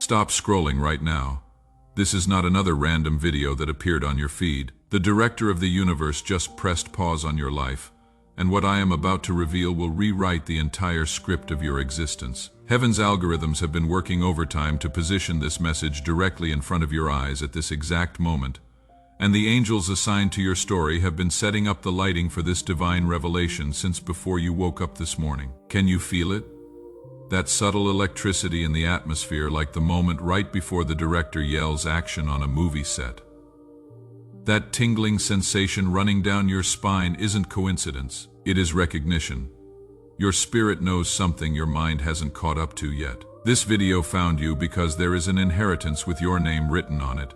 Stop scrolling right now. This is not another random video that appeared on your feed. The director of the universe just pressed pause on your life, and what I am about to reveal will rewrite the entire script of your existence. Heaven's algorithms have been working overtime to position this message directly in front of your eyes at this exact moment, and the angels assigned to your story have been setting up the lighting for this divine revelation since before you woke up this morning. Can you feel it? That subtle electricity in the atmosphere, like the moment right before the director yells action on a movie set. That tingling sensation running down your spine isn't coincidence, it is recognition. Your spirit knows something your mind hasn't caught up to yet. This video found you because there is an inheritance with your name written on it,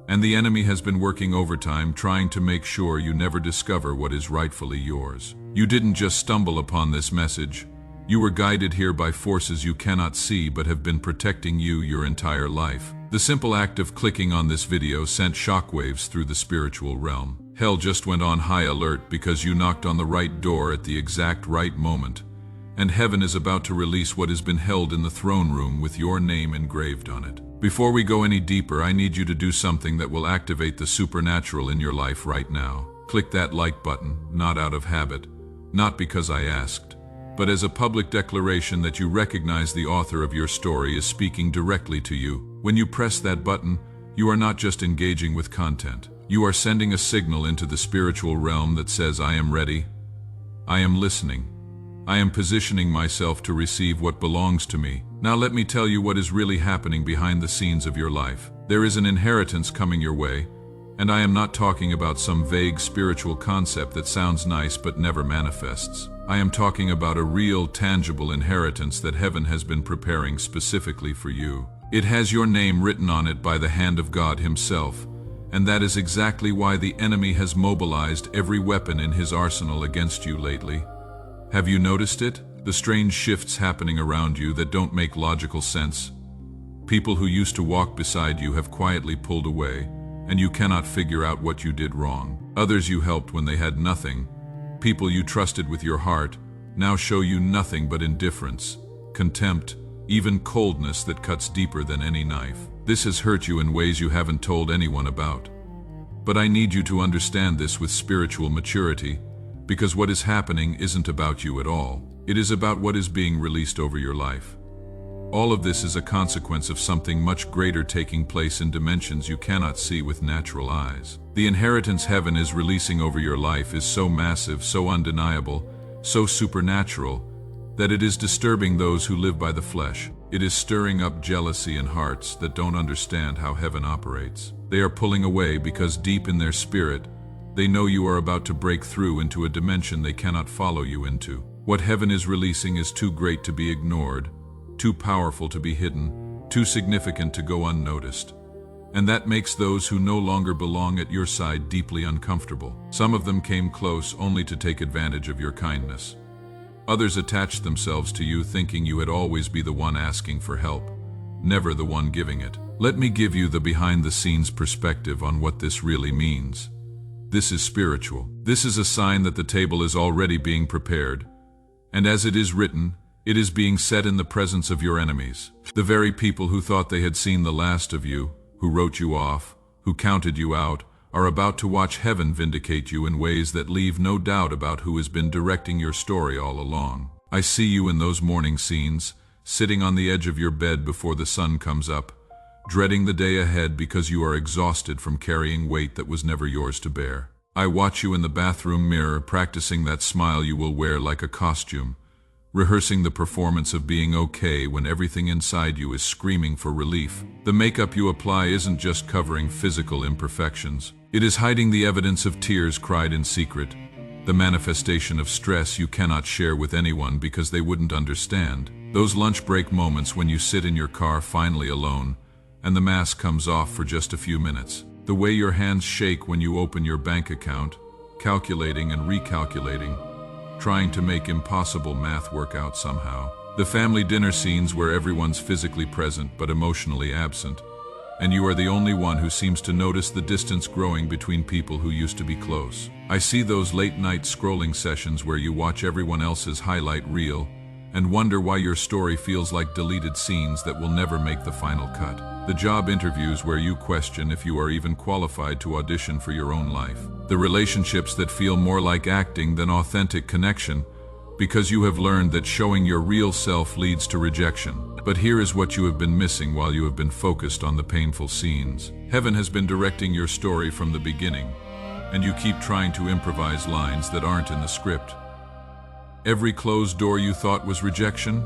and the enemy has been working overtime trying to make sure you never discover what is rightfully yours. You didn't just stumble upon this message. You were guided here by forces you cannot see but have been protecting you your entire life. The simple act of clicking on this video sent shockwaves through the spiritual realm. Hell just went on high alert because you knocked on the right door at the exact right moment, and heaven is about to release what has been held in the throne room with your name engraved on it. Before we go any deeper, I need you to do something that will activate the supernatural in your life right now. Click that like button, not out of habit, not because I asked, but as a public declaration that you recognize the author of your story is speaking directly to you. When you press that button, you are not just engaging with content. You are sending a signal into the spiritual realm that says, I am ready, I am listening, I am positioning myself to receive what belongs to me. Now let me tell you what is really happening behind the scenes of your life. There is an inheritance coming your way, and I am not talking about some vague spiritual concept that sounds nice but never manifests. I am talking about a real, tangible inheritance that heaven has been preparing specifically for you. It has your name written on it by the hand of God Himself, and that is exactly why the enemy has mobilized every weapon in his arsenal against you lately. Have you noticed it? The strange shifts happening around you that don't make logical sense. People who used to walk beside you have quietly pulled away, and you cannot figure out what you did wrong. Others you helped when they had nothing, people you trusted with your heart, now show you nothing but indifference, contempt, even coldness that cuts deeper than any knife. This has hurt you in ways you haven't told anyone about. But I need you to understand this with spiritual maturity, because what is happening isn't about you at all. It is about what is being released over your life. All of this is a consequence of something much greater taking place in dimensions you cannot see with natural eyes. The inheritance heaven is releasing over your life is so massive, so undeniable, so supernatural, that it is disturbing those who live by the flesh. It is stirring up jealousy in hearts that don't understand how heaven operates. They are pulling away because deep in their spirit, they know you are about to break through into a dimension they cannot follow you into. What heaven is releasing is too great to be ignored, too powerful to be hidden, too significant to go unnoticed. And that makes those who no longer belong at your side deeply uncomfortable. Some of them came close only to take advantage of your kindness. Others attached themselves to you thinking you would always be the one asking for help, never the one giving it. Let me give you the behind-the-scenes perspective on what this really means. This is spiritual. This is a sign that the table is already being prepared, and as it is written, it is being set in the presence of your enemies. The very people who thought they had seen the last of you, who wrote you off, who counted you out, are about to watch heaven vindicate you in ways that leave no doubt about who has been directing your story all along. I see you in those morning scenes, sitting on the edge of your bed before the sun comes up, dreading the day ahead because you are exhausted from carrying weight that was never yours to bear. I watch you in the bathroom mirror practicing that smile you will wear like a costume, rehearsing the performance of being okay when everything inside you is screaming for relief. The makeup you apply isn't just covering physical imperfections. It is hiding the evidence of tears cried in secret, the manifestation of stress you cannot share with anyone because they wouldn't understand. Those lunch break moments when you sit in your car finally alone, and the mask comes off for just a few minutes. The way your hands shake when you open your bank account, calculating and recalculating, trying to make impossible math work out somehow. The family dinner scenes where everyone's physically present but emotionally absent, and you are the only one who seems to notice the distance growing between people who used to be close. I see those late-night scrolling sessions where you watch everyone else's highlight reel and wonder why your story feels like deleted scenes that will never make the final cut. The job interviews where you question if you are even qualified to audition for your own life. The relationships that feel more like acting than authentic connection, because you have learned that showing your real self leads to rejection. But here is what you have been missing while you have been focused on the painful scenes. Heaven has been directing your story from the beginning, and you keep trying to improvise lines that aren't in the script. Every closed door you thought was rejection,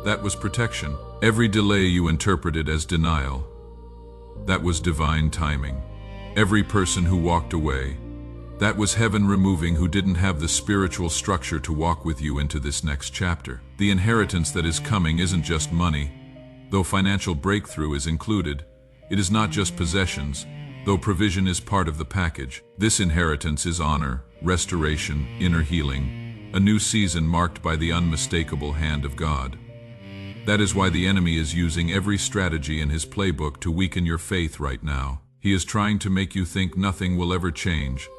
that was protection. Every delay you interpreted as denial, that was divine timing. Every person who walked away, that was heaven removing who didn't have the spiritual structure to walk with you into this next chapter. The inheritance that is coming isn't just money, though financial breakthrough is included. It is not just possessions, though provision is part of the package. This inheritance is honor, restoration, inner healing, a new season marked by the unmistakable hand of God. That is why the enemy is using every strategy in his playbook to weaken your faith right now. He is trying to make you think nothing will ever change,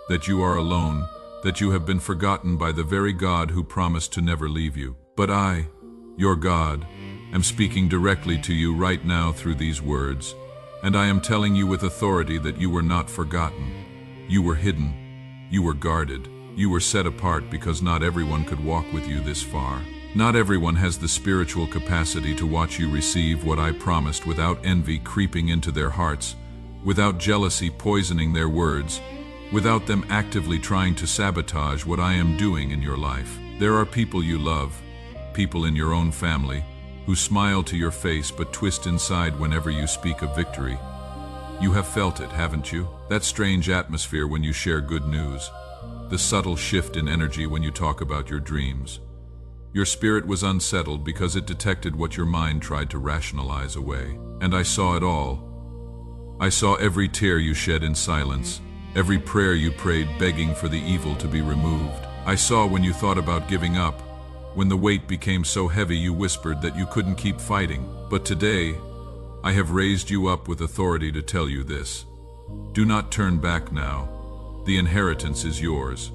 that you are alone, that you have been forgotten by the very God who promised to never leave you. But I, your God, am speaking directly to you right now through these words, and I am telling you with authority that you were not forgotten. You were hidden. You were guarded. You were set apart because not everyone could walk with you this far. Not everyone has the spiritual capacity to watch you receive what I promised without envy creeping into their hearts, without jealousy poisoning their words, without them actively trying to sabotage what I am doing in your life. There are people you love, people in your own family, who smile to your face but twist inside whenever you speak of victory. You have felt it, haven't you? That strange atmosphere when you share good news, the subtle shift in energy when you talk about your dreams. Your spirit was unsettled because it detected what your mind tried to rationalize away. And I saw it all. I saw every tear you shed in silence, every prayer you prayed begging for the evil to be removed. I saw when you thought about giving up, when the weight became so heavy you whispered that you couldn't keep fighting. But today, I have raised you up with authority to tell you this. Do not turn back now. The inheritance is yours.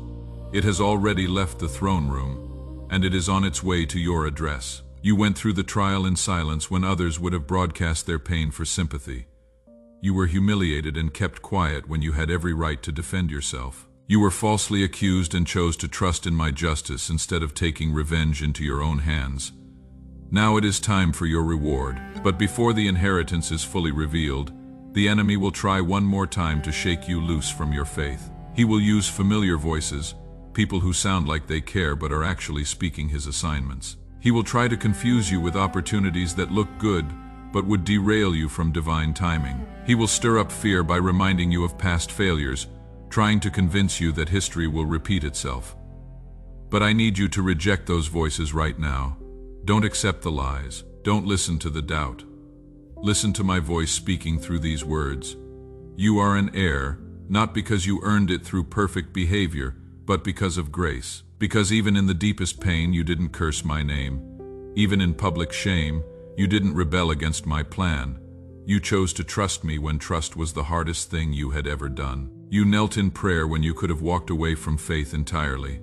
It has already left the throne room, and it is on its way to your address. You went through the trial in silence when others would have broadcast their pain for sympathy. You were humiliated and kept quiet when you had every right to defend yourself. You were falsely accused and chose to trust in my justice instead of taking revenge into your own hands. Now it is time for your reward. But before the inheritance is fully revealed, the enemy will try one more time to shake you loose from your faith. He will use familiar voices, people who sound like they care but are actually speaking his assignments. He will try to confuse you with opportunities that look good but would derail you from divine timing. He will stir up fear by reminding you of past failures, trying to convince you that history will repeat itself. But I need you to reject those voices right now. Don't accept the lies. Don't listen to the doubt. Listen to my voice speaking through these words. You are an heir, not because you earned it through perfect behavior, but because of grace. Because even in the deepest pain, you didn't curse my name. Even in public shame, you didn't rebel against my plan. You chose to trust me when trust was the hardest thing you had ever done. You knelt in prayer when you could have walked away from faith entirely.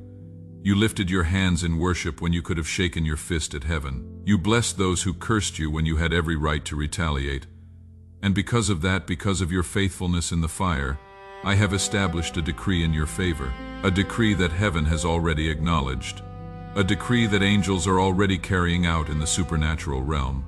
You lifted your hands in worship when you could have shaken your fist at heaven. You blessed those who cursed you when you had every right to retaliate. And because of that, because of your faithfulness in the fire, I have established a decree in your favor, a decree that heaven has already acknowledged, a decree that angels are already carrying out in the supernatural realm.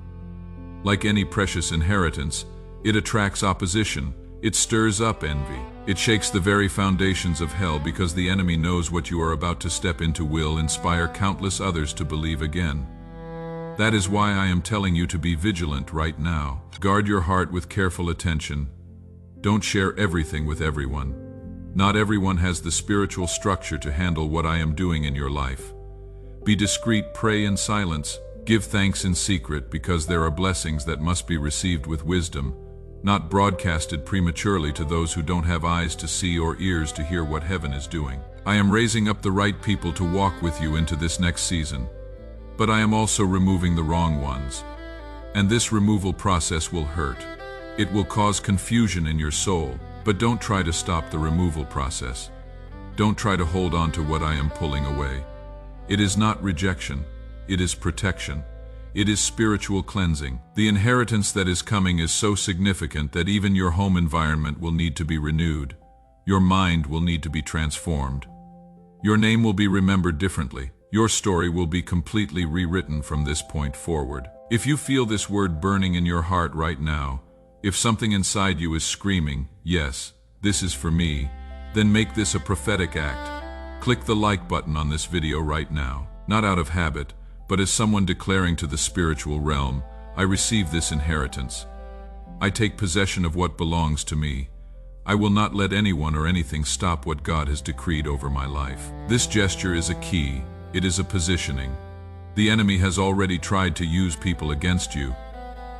Like any precious inheritance, it attracts opposition, it stirs up envy, it shakes the very foundations of hell because the enemy knows what you are about to step into will inspire countless others to believe again. That is why I am telling you to be vigilant right now. Guard your heart with careful attention. Don't share everything with everyone. Not everyone has the spiritual structure to handle what I am doing in your life. Be discreet, pray in silence, give thanks in secret because there are blessings that must be received with wisdom, not broadcasted prematurely to those who don't have eyes to see or ears to hear what heaven is doing. I am raising up the right people to walk with you into this next season, but I am also removing the wrong ones. And this removal process will hurt. It will cause confusion in your soul, but don't try to stop the removal process. Don't try to hold on to what I am pulling away. It is not rejection, it is protection. It is spiritual cleansing. The inheritance that is coming is so significant that even your home environment will need to be renewed. Your mind will need to be transformed. Your name will be remembered differently. Your story will be completely rewritten from this point forward. If you feel this word burning in your heart right now, if something inside you is screaming, "Yes, this is for me," then make this a prophetic act. Click the like button on this video right now, not out of habit, but as someone declaring to the spiritual realm, "I receive this inheritance. I take possession of what belongs to me. I will not let anyone or anything stop what God has decreed over my life." This gesture is a key. It is a positioning. The enemy has already tried to use people against you,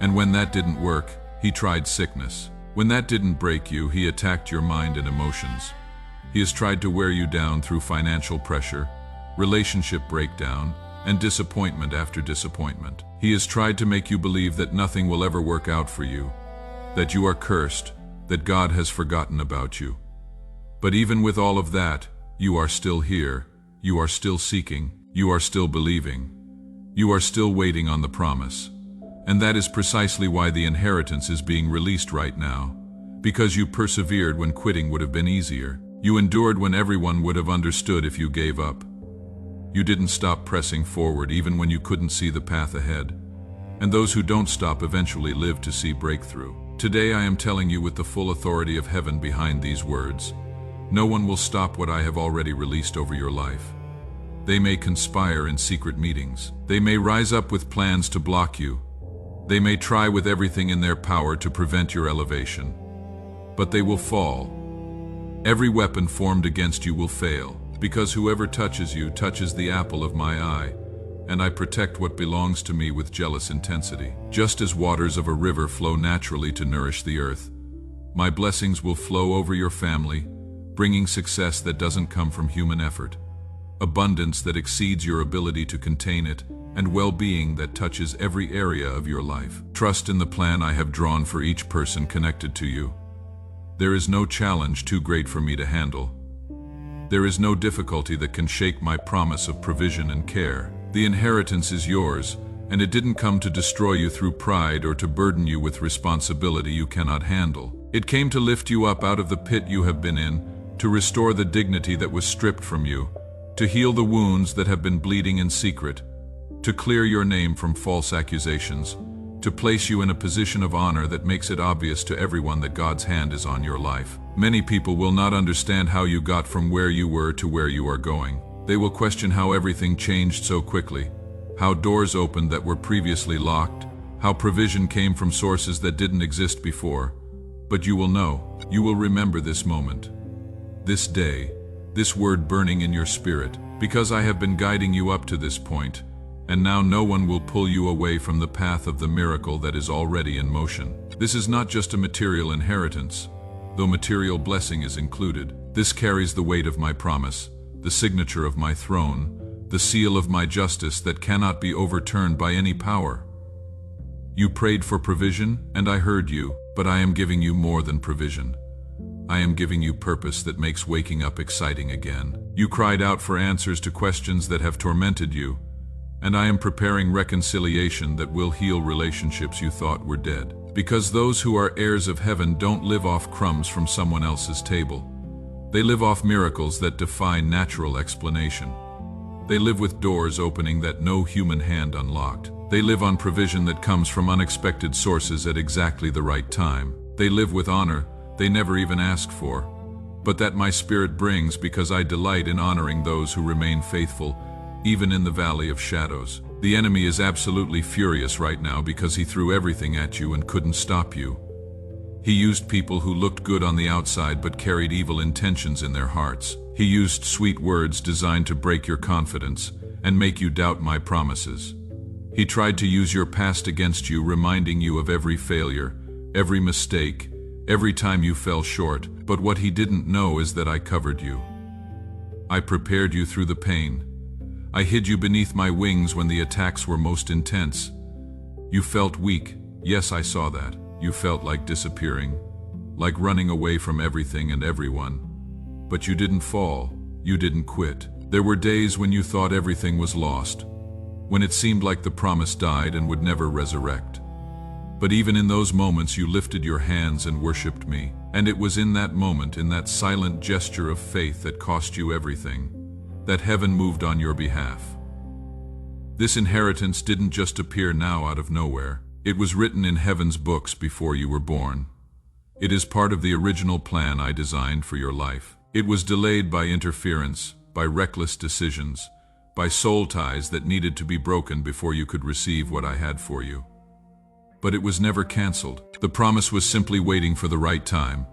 and when that didn't work, he tried sickness. When that didn't break you, he attacked your mind and emotions. He has tried to wear you down through financial pressure, relationship breakdown, and disappointment after disappointment. He has tried to make you believe that nothing will ever work out for you, that you are cursed, that God has forgotten about you. But even with all of that, you are still here, you are still seeking, you are still believing, you are still waiting on the promise. And that is precisely why the inheritance is being released right now, because you persevered when quitting would have been easier. You endured when everyone would have understood if you gave up. You didn't stop pressing forward even when you couldn't see the path ahead. And those who don't stop eventually live to see breakthrough. Today I am telling you with the full authority of heaven behind these words, no one will stop what I have already released over your life. They may conspire in secret meetings. They may rise up with plans to block you. They may try with everything in their power to prevent your elevation. But they will fall. Every weapon formed against you will fail. Because whoever touches you touches the apple of my eye, and I protect what belongs to me with jealous intensity. Just as waters of a river flow naturally to nourish the earth, my blessings will flow over your family, bringing success that doesn't come from human effort, abundance that exceeds your ability to contain it, and well-being that touches every area of your life. Trust in the plan I have drawn for each person connected to you. There is no challenge too great for me to handle. There is no difficulty that can shake my promise of provision and care. The inheritance is yours, and it didn't come to destroy you through pride or to burden you with responsibility you cannot handle. It came to lift you up out of the pit you have been in, to restore the dignity that was stripped from you, to heal the wounds that have been bleeding in secret, to clear your name from false accusations, to place you in a position of honor that makes it obvious to everyone that God's hand is on your life. Many people will not understand how you got from where you were to where you are going. They will question how everything changed so quickly, how doors opened that were previously locked, how provision came from sources that didn't exist before. But you will know, you will remember this moment, this day, this word burning in your spirit, because I have been guiding you up to this point, and now no one will pull you away from the path of the miracle that is already in motion. This is not just a material inheritance, though material blessing is included. This carries the weight of my promise, the signature of my throne, the seal of my justice that cannot be overturned by any power. You prayed for provision, and I heard you, but I am giving you more than provision. I am giving you purpose that makes waking up exciting again. You cried out for answers to questions that have tormented you, and I am preparing reconciliation that will heal relationships you thought were dead. Because those who are heirs of heaven don't live off crumbs from someone else's table. They live off miracles that defy natural explanation. They live with doors opening that no human hand unlocked. They live on provision that comes from unexpected sources at exactly the right time. They live with honor they never even asked for, but that my spirit brings because I delight in honoring those who remain faithful, even in the valley of shadows. The enemy is absolutely furious right now because he threw everything at you and couldn't stop you. He used people who looked good on the outside but carried evil intentions in their hearts. He used sweet words designed to break your confidence and make you doubt my promises. He tried to use your past against you, reminding you of every failure, every mistake, every time you fell short. But what he didn't know is that I covered you. I prepared you through the pain. I hid you beneath my wings when the attacks were most intense. You felt weak. Yes, I saw that. You felt like disappearing, like running away from everything and everyone. But you didn't fall. You didn't quit. There were days when you thought everything was lost. when it seemed like the promise died and would never resurrect. But even in those moments you lifted your hands and worshipped me, and it was in that moment, in that silent gesture of faith that cost you everything, that heaven moved on your behalf. This inheritance didn't just appear now out of nowhere. It was written in heaven's books before you were born. It is part of the original plan I designed for your life. It was delayed by interference, by reckless decisions, by soul ties that needed to be broken before you could receive what I had for you. But it was never canceled. The promise was simply waiting for the right time.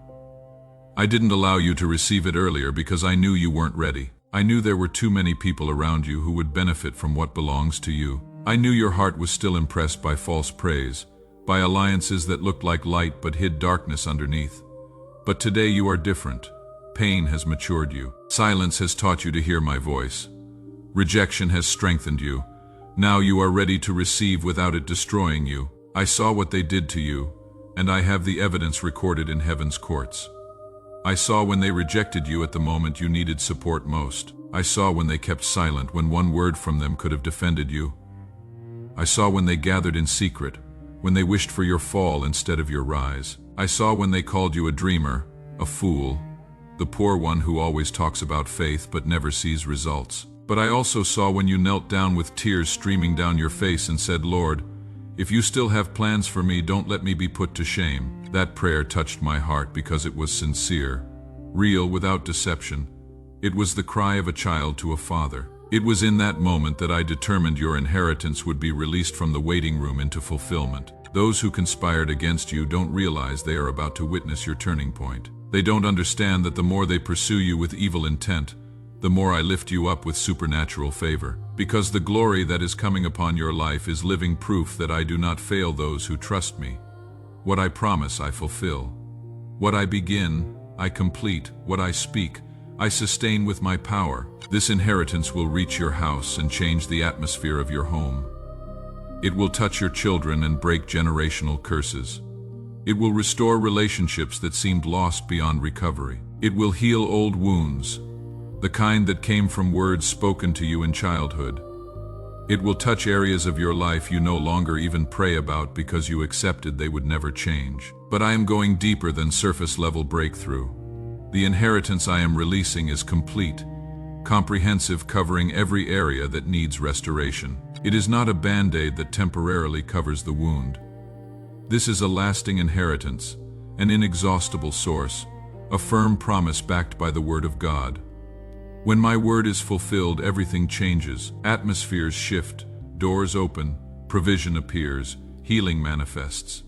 I didn't allow you to receive it earlier because I knew you weren't ready. I knew there were too many people around you who would benefit from what belongs to you. I knew your heart was still impressed by false praise, by alliances that looked like light but hid darkness underneath. But today you are different. Pain has matured you. Silence has taught you to hear my voice. Rejection has strengthened you. Now you are ready to receive without it destroying you. I saw what they did to you, and I have the evidence recorded in heaven's courts. I saw when they rejected you at the moment you needed support most. I saw when they kept silent when one word from them could have defended you. I saw when they gathered in secret, when they wished for your fall instead of your rise. I saw when they called you a dreamer, a fool, the poor one who always talks about faith but never sees results. But I also saw when you knelt down with tears streaming down your face and said, Lord, if you still have plans for me, don't let me be put to shame. That prayer touched my heart because it was sincere, real, without deception. It was the cry of a child to a father. It was in that moment that I determined your inheritance would be released from the waiting room into fulfillment. Those who conspired against you don't realize they are about to witness your turning point. They don't understand that the more they pursue you with evil intent, the more I lift you up with supernatural favor. Because the glory that is coming upon your life is living proof that I do not fail those who trust me. What I promise, I fulfill. What I begin, I complete. What I speak, I sustain with my power. This inheritance will reach your house and change the atmosphere of your home. It will touch your children and break generational curses. It will restore relationships that seemed lost beyond recovery. It will heal old wounds, the kind that came from words spoken to you in childhood. It will touch areas of your life you no longer even pray about because you accepted they would never change. But I am going deeper than surface-level breakthrough. The inheritance I am releasing is complete, comprehensive, covering every area that needs restoration. It is not a band-aid that temporarily covers the wound. This is a lasting inheritance, an inexhaustible source, a firm promise backed by the Word of God. When my word is fulfilled, everything changes. Atmospheres shift, doors open, provision appears, healing manifests.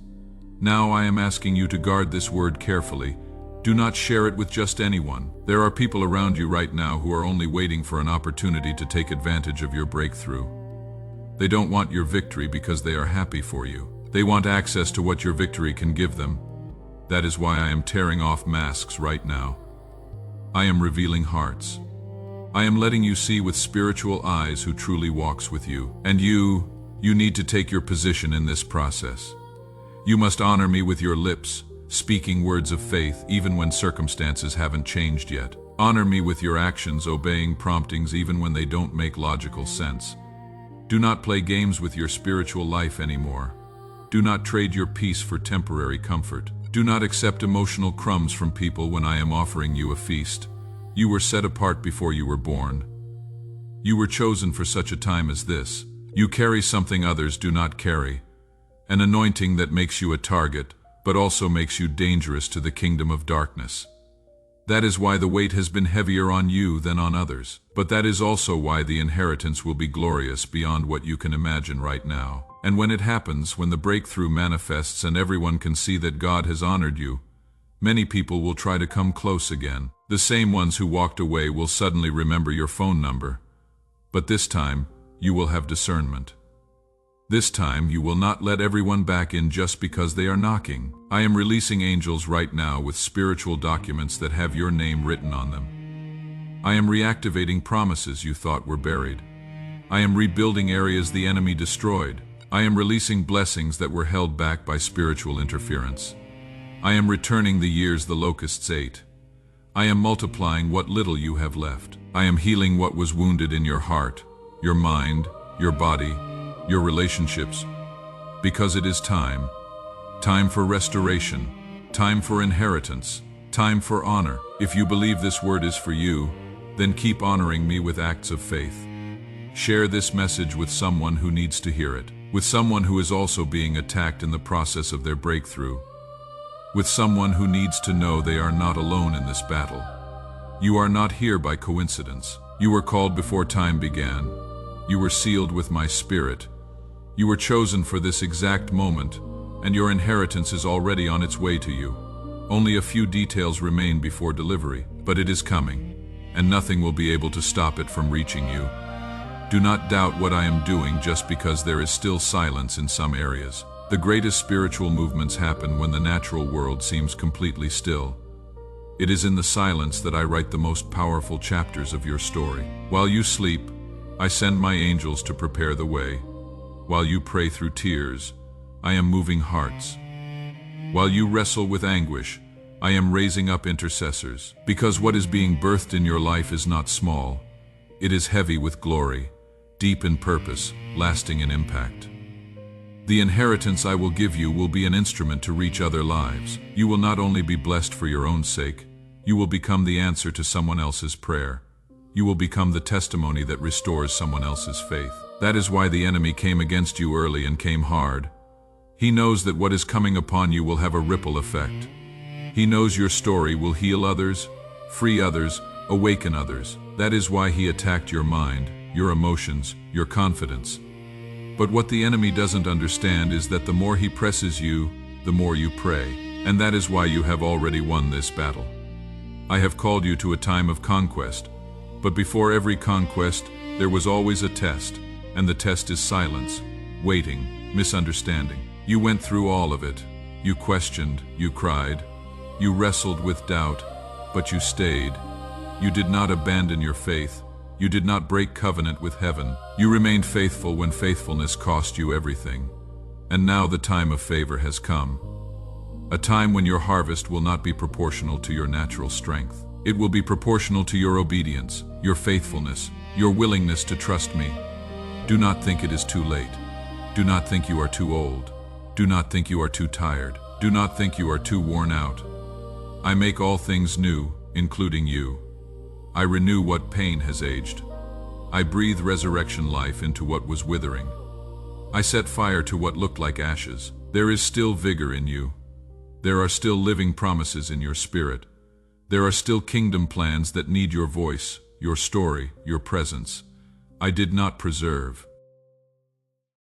Now I am asking you to guard this word carefully. Do not share it with just anyone. There are people around you right now who are only waiting for an opportunity to take advantage of your breakthrough. They don't want your victory because they are happy for you. They want access to what your victory can give them. That is why I am tearing off masks right now. I am revealing hearts. I am letting you see with spiritual eyes who truly walks with you. And you need to take your position in this process. You must honor me with your lips, speaking words of faith even when circumstances haven't changed yet. Honor me with your actions, obeying promptings even when they don't make logical sense. Do not play games with your spiritual life anymore. Do not trade your peace for temporary comfort. Do not accept emotional crumbs from people when I am offering you a feast. You were set apart before you were born. You were chosen for such a time as this. You carry something others do not carry, an anointing that makes you a target, but also makes you dangerous to the kingdom of darkness. That is why the weight has been heavier on you than on others. But that is also why the inheritance will be glorious beyond what you can imagine right now. And when it happens, when the breakthrough manifests and everyone can see that God has honored you, many people will try to come close again. The same ones who walked away will suddenly remember your phone number. But this time, you will have discernment. This time, you will not let everyone back in just because they are knocking. I am releasing angels right now with spiritual documents that have your name written on them. I am reactivating promises you thought were buried. I am rebuilding areas the enemy destroyed. I am releasing blessings that were held back by spiritual interference. I am returning the years the locusts ate. I am multiplying what little you have left. I am healing what was wounded in your heart, your mind, your body, your relationships, because it is time. Time for restoration, time for inheritance, time for honor. If you believe this word is for you, then keep honoring me with acts of faith. Share this message with someone who needs to hear it, with someone who is also being attacked in the process of their breakthrough, with someone who needs to know they are not alone in this battle. You are not here by coincidence. You were called before time began. You were sealed with my Spirit. You were chosen for this exact moment, and your inheritance is already on its way to you. Only a few details remain before delivery, but it is coming, and nothing will be able to stop it from reaching you. Do not doubt what I am doing just because there is still silence in some areas. The greatest spiritual movements happen when the natural world seems completely still. It is in the silence that I write the most powerful chapters of your story. While you sleep, I send my angels to prepare the way. While you pray through tears, I am moving hearts. While you wrestle with anguish, I am raising up intercessors. Because what is being birthed in your life is not small. It is heavy with glory, deep in purpose, lasting in impact. The inheritance I will give you will be an instrument to reach other lives. You will not only be blessed for your own sake, you will become the answer to someone else's prayer. You will become the testimony that restores someone else's faith. That is why the enemy came against you early and came hard. He knows that what is coming upon you will have a ripple effect. He knows your story will heal others, free others, awaken others. That is why he attacked your mind, your emotions, your confidence. But what the enemy doesn't understand is that the more he presses you, the more you pray. And that is why you have already won this battle. I have called you to a time of conquest. But before every conquest, there was always a test. And the test is silence, waiting, misunderstanding. You went through all of it. You questioned, you cried, you wrestled with doubt, but you stayed. You did not abandon your faith. You did not break covenant with heaven. You remained faithful when faithfulness cost you everything. And now the time of favor has come. A time when your harvest will not be proportional to your natural strength. It will be proportional to your obedience, your faithfulness, your willingness to trust me. Do not think it is too late. Do not think you are too old. Do not think you are too tired. Do not think you are too worn out. I make all things new, including you. I renew what pain has aged. I breathe resurrection life into what was withering. I set fire to what looked like ashes. There is still vigor in you. There are still living promises in your spirit. There are still kingdom plans that need your voice, your story, your presence. I did not preserve.